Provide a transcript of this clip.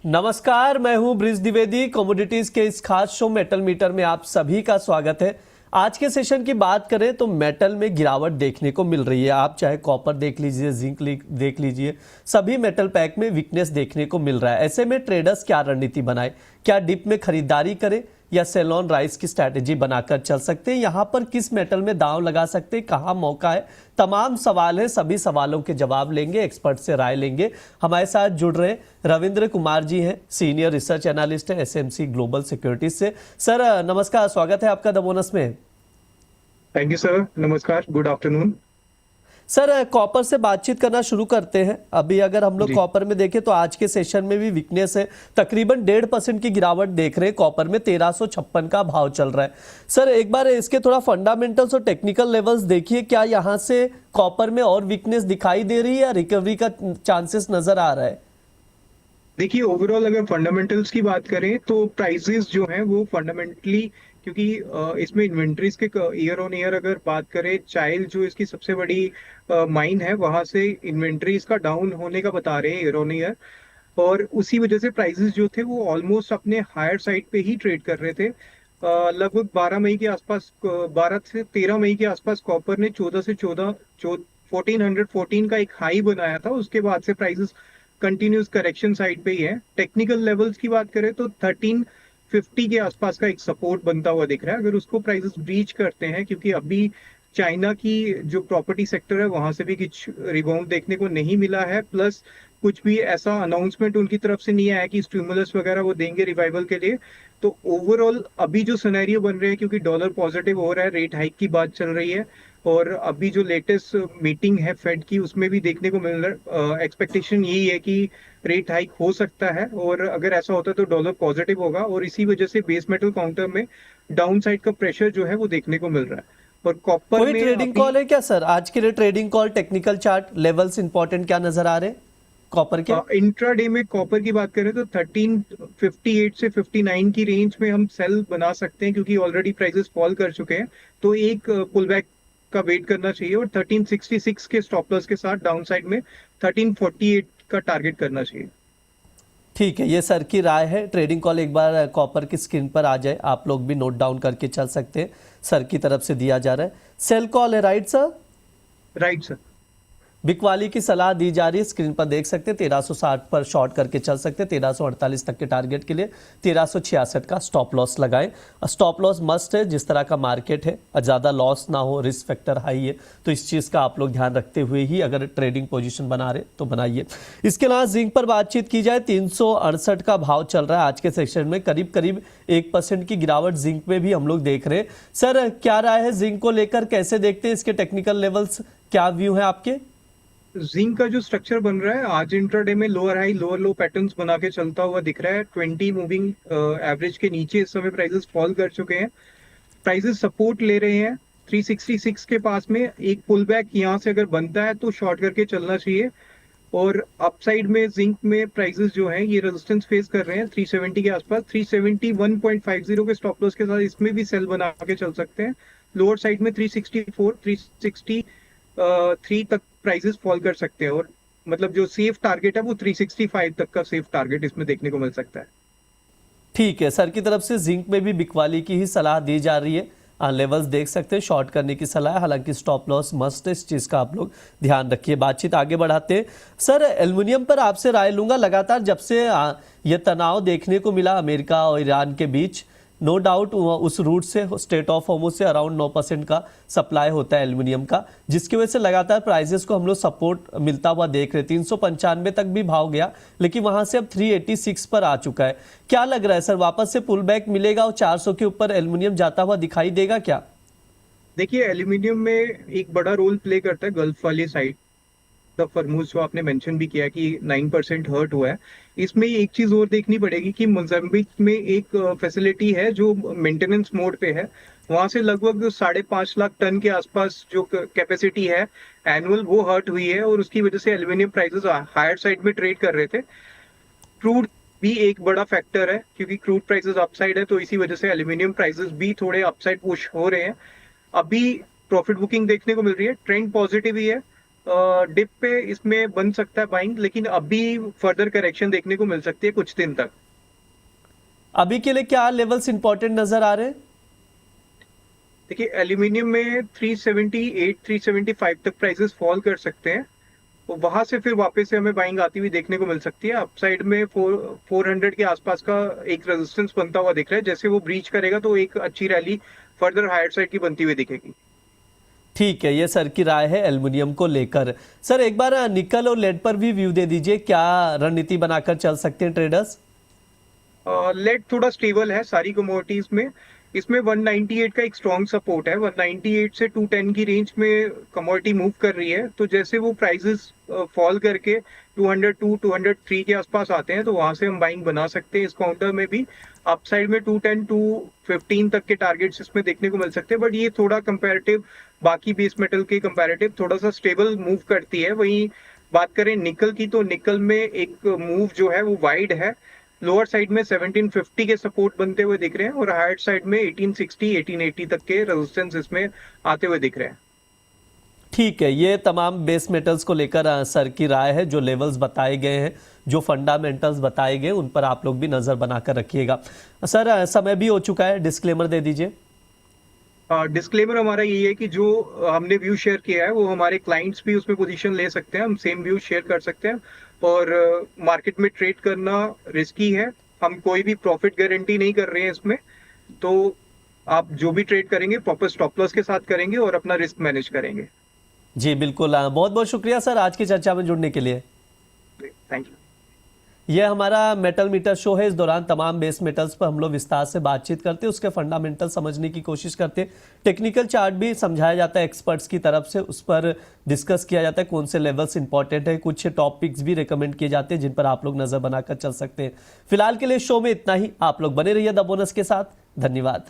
नमस्कार, मैं हूं ब्रिज द्विवेदी। कमोडिटीज के इस खास शो मेटल मीटर में आप सभी का स्वागत है। आज के सेशन की बात करें तो मेटल में गिरावट देखने को मिल रही है। आप चाहे कॉपर देख लीजिए, जिंक देख लीजिए, सभी मेटल पैक में वीकनेस देखने को मिल रहा है। ऐसे में ट्रेडर्स क्या रणनीति बनाए? क्या डिप में खरीदारी करें या सेल ऑन राइज की स्ट्रैटेजी बनाकर चल सकते हैं? यहाँ पर किस मेटल में दांव लगा सकते हैं, कहाँ मौका है? तमाम सवाल है, सभी सवालों के जवाब लेंगे, एक्सपर्ट से राय लेंगे। हमारे साथ जुड़ रहे रविंद्र कुमार जी हैं, सीनियर रिसर्च एनालिस्ट है एसएमसी ग्लोबल सिक्योरिटीज से। सर नमस्कार, स्वागत है आपका द बोनस में। थैंक यू सर, नमस्कार, गुड आफ्टरनून। सर कॉपर से बातचीत करना शुरू करते हैं। अभी अगर हम लोग कॉपर में देखें तो आज के सेशन में भी वीकनेस है, तकरीबन 1.5% की गिरावट देख रहे हैं। कॉपर में 1356 का भाव चल रहा है। सर एक बार इसके थोड़ा फंडामेंटल्स और टेक्निकल लेवल्स देखिए, क्या यहाँ से कॉपर में और वीकनेस दिखाई दे रही है या रिकवरी का चांसेस नजर आ रहा है? देखिए, ओवरऑल अगर फंडामेंटल्स की बात करें तो प्राइसेस जो हैं वो फंडामेंटली, क्योंकि इसमें इन्वेंट्रीज के ईयर ऑन ईयर अगर बात करें, चाइल्ड जो इसकी सबसे बड़ी माइन है वहां से इन्वेंट्रीज का डाउन होने का बता रहे हैं ईयर ऑन ईयर। और उसी वजह से प्राइसेस जो थे वो ऑलमोस्ट अपने हायर साइड पे ही ट्रेड कर रहे थे। लगभग 12 मई के आसपास, 12 से 13 मई के आसपास कॉपर ने 1414 का एक हाई बनाया था। उसके बाद से प्राइसेस कंटिन्यूस करेक्शन साइड पे ही है। टेक्निकल लेवल्स की बात करें तो 1350 के आसपास का एक सपोर्ट बनता हुआ दिख रहा है। अगर उसको प्राइसेस ब्रीच करते हैं, क्योंकि अभी चाइना की जो प्रॉपर्टी सेक्टर है वहां से भी कुछ रिबाउंड देखने को नहीं मिला है, प्लस कुछ भी ऐसा अनाउंसमेंट उनकी तरफ से नहीं आया कि स्टिमुलस वगैरह वो देंगे रिवाइवल के लिए। तो ओवरऑल अभी जो सिनेरियो बन रहे हैं, क्योंकि डॉलर पॉजिटिव हो रहा है, रेट हाइक की बात चल रही है, और अभी जो लेटेस्ट मीटिंग है फेड की उसमें भी देखने को मिल रहा है, एक्सपेक्टेशन यही है कि रेट हाइक हो सकता है। और अगर ऐसा होता है तो डॉलर पॉजिटिव होगा, और इसी वजह से बेस मेटल काउंटर में डाउन साइड का प्रेशर जो है वो देखने को मिल रहा है। और कॉपर कोई में ट्रेडिंग कॉल है क्या सर आज के लिए? Trading call, technical chart levels important क्या नजर आ रहे हैं कॉपर के? इंट्राडे में कॉपर की बात करें तो 1358 से 59 की रेंज में हम सेल बना सकते हैं, क्योंकि ऑलरेडी प्राइसेस फॉल कर चुके हैं। तो एक पुल बैक का वेट करना चाहिए, और 1366 के स्टॉप लॉस के साथ डाउन साइड में 1348 का टारगेट करना चाहिए। ठीक है, ये सर की राय है। ट्रेडिंग कॉल एक बार कॉपर की स्क्रीन पर आ जाए, आप लोग भी नोट डाउन करके चल सकते हैं। सर की तरफ से दिया जा रहा है, सेल कॉल है, राइट सर? Right sir. बिकवाली की सलाह दी जा रही है, स्क्रीन पर देख सकते हैं। 1360 पर शॉर्ट करके चल सकते हैं, 1348 तक के टारगेट के लिए 1366 का स्टॉप लॉस लगाएं। स्टॉप लॉस मस्ट है, जिस तरह का मार्केट है, ज़्यादा लॉस ना हो, रिस्क फैक्टर हाई है, तो इस चीज़ का आप लोग ध्यान रखते हुए ही अगर ट्रेडिंग पोजीशन बना रहे तो बनाइए। इसके अलावा जिंक पर बातचीत की जाए, 368 का भाव चल रहा है आज के सेशन में। करीब करीब 1% की गिरावट जिंक में भी हम लोग देख रहे हैं। सर क्या राय है जिंक को लेकर, कैसे देखते हैं इसके टेक्निकल लेवल्स, क्या व्यू है आपके? जिंक का जो स्ट्रक्चर बन रहा है आज इंट्राडे में लोअर हाई लोअर लो पैटर्न्स बना के चलता हुआ दिख रहा है। 20 मूविंग एवरेज के नीचे इस समय प्राइसेस फॉल कर चुके हैं। प्राइसेस सपोर्ट ले रहे हैं 366 के पास में। एक पुल बैक यहाँ से अगर बनता है तो शॉर्ट करके चलना चाहिए। और अपसाइड में जिंक में प्राइसेस जो हैं ये रेजिस्टेंस फेस कर रहे हैं 370 के आसपास। 371.50 के स्टॉप लॉस के साथ इसमें भी सेल बना के चल सकते हैं। लोअर साइड में 364 363 तक प्राइसेस फॉल कर सकते हैं, और मतलब जो सेफ टारगेट है वो 365 तक का सेफ टारगेट इसमें देखने को मिल सकता है। ठीक है, सर की तरफ से जिंक में भी बिकवाली की ही सलाह दी जा रही है। लेवल्स देख सकते हैं, शॉर्ट करने की सलाह है, हालांकि स्टॉप लॉस मस्ट है, इस चीज़ का आप लोग ध्यान रखिए। बातचीत आगे बढ़ाते हैं। सर एल्युमिनियम पर आपसे राय लूंगा। लगातार जब से ये तनाव देखने को मिला अमेरिका और ईरान के बीच, नो डाउट उस रूट से, स्टेट ऑफ होर्मुज से अराउंड 9% का सप्लाई होता है एल्युमिनियम का, जिसकी वजह से लगातार प्राइसेस को हम लोग सपोर्ट मिलता हुआ देख रहे। 395 तक भी भाव गया, लेकिन वहां से अब 386 पर आ चुका है। क्या लग रहा है सर, वापस से पुल बैक मिलेगा और 400 के ऊपर एल्युमिनियम जाता हुआ दिखाई देगा क्या? देखिए, एल्यूमिनियम में एक बड़ा रोल प्ले करता है गल्फ वाली साइड द फॉर्मूज, जो आपने मेंशन भी किया कि 9% हर्ट हुआ है। इसमें एक चीज और देखनी पड़ेगी कि मोजाम्बिक में एक फैसिलिटी है जो मेंटेनेंस मोड पे है। वहां से लगभग 5.5 लाख टन के आसपास जो कैपेसिटी है एनुअल, वो हर्ट हुई है, और उसकी वजह से एल्यूमिनियम प्राइसेस हायर साइड में ट्रेड कर रहे थे। क्रूड भी एक बड़ा फैक्टर है, क्योंकि क्रूड प्राइसेस अपसाइड है, तो इसी वजह से एल्यूमिनियम प्राइसेस भी थोड़े अपसाइड पुश हो रहे हैं। अभी प्रॉफिट बुकिंग देखने को मिल रही है, ट्रेंड पॉजिटिव ही है। डिप पे इसमें बन सकता है बाइंग, लेकिन अभी फर्दर करेक्शन देखने को मिल सकती है कुछ दिन तक। अभी के लिए क्या लेवल्स इंपॉर्टेंट नजर आ रहे हैं? देखिए एल्यूमिनियम में 378 375 तक प्राइसेस फॉल कर सकते हैं, तो वहां से फिर वापस से हमें बाइंग आती हुई देखने को मिल सकती है। अपसाइड में 400 के आसपास का एक रेजिस्टेंस बनता हुआ दिख रहा है, जैसे वो ब्रीच करेगा तो एक अच्छी रैली फर्दर हायर साइड की बनती हुई दिखेगी। ठीक है, ये सर की राय है एल्युमिनियम को लेकर। सर एक बार निकल और लेड पर भी व्यू दे दीजिए, क्या रणनीति बनाकर चल सकते हैं ट्रेडर्स? लेड थोड़ा स्टेबल है सारी कमोडिटीज में। इसमें 198 का एक स्ट्रॉन्ग सपोर्ट है, 198 से 210 की रेंज में कमोडिटी मूव कर रही है। तो जैसे वो प्राइसेस फॉल करके 202 203 के आसपास आते हैं तो वहां से हम बाइंग बना सकते हैं। इस काउंटर में भी अपसाइड में 210 215 तक के टारगेट्स इसमें देखने को मिल सकते हैं, बट ये थोड़ा कंपैरेटिव बाकी बेस मेटल के कंपैरेटिव थोड़ा सा स्टेबल मूव करती है। वहीं बात करें निकल की, तो निकल में एक मूव जो है वो वाइड है। लोअर साइड में 1750 के सपोर्ट बनते हुए दिख रहे हैं और हायर साइड में 1860 1880 तक के रेजिस्टेंस इसमें आते हुए दिख रहे हैं। ठीक है, ये तमाम बेस मेटल्स को लेकर सर की राय है। जो लेवल्स बताए गए हैं, जो फंडामेंटल्स बताए गए, उन पर आप लोग भी नजर बनाकर रखिएगा। सर समय भी हो चुका है, डिस्क्लेमर दे दीजिए। डिस्क्लेमर हमारा ये है कि जो हमने व्यू शेयर किया है वो हमारे क्लाइंट्स भी उसमें पोजीशन ले सकते हैं, हम सेम व्यू शेयर कर सकते हैं। और मार्केट में ट्रेड करना रिस्की है, हम कोई भी प्रॉफिट गारंटी नहीं कर रहे हैं इसमें। तो आप जो भी ट्रेड करेंगे प्रॉपर स्टॉप लॉस के साथ करेंगे और अपना रिस्क मैनेज करेंगे। जी बिल्कुल, बहुत बहुत शुक्रिया सर आज की चर्चा में जुड़ने के लिए। Thank you. यह हमारा मेटल मीटर शो है। इस दौरान तमाम बेस मेटल्स पर हम लोग विस्तार से बातचीत करते हैं, उसके फंडामेंटल समझने की कोशिश करते हैं। टेक्निकल चार्ट भी समझाया जाता है एक्सपर्ट्स की तरफ से, उस पर डिस्कस किया जाता है कौन से लेवल्स इंपॉर्टेंट है। कुछ टॉपिक्स भी रिकमेंड किए जाते हैं जिन पर आप लोग नजर बनाकर चल सकते हैं। फिलहाल के लिए शो में इतना ही। आप लोग बने रहिए द बोनस के साथ। धन्यवाद।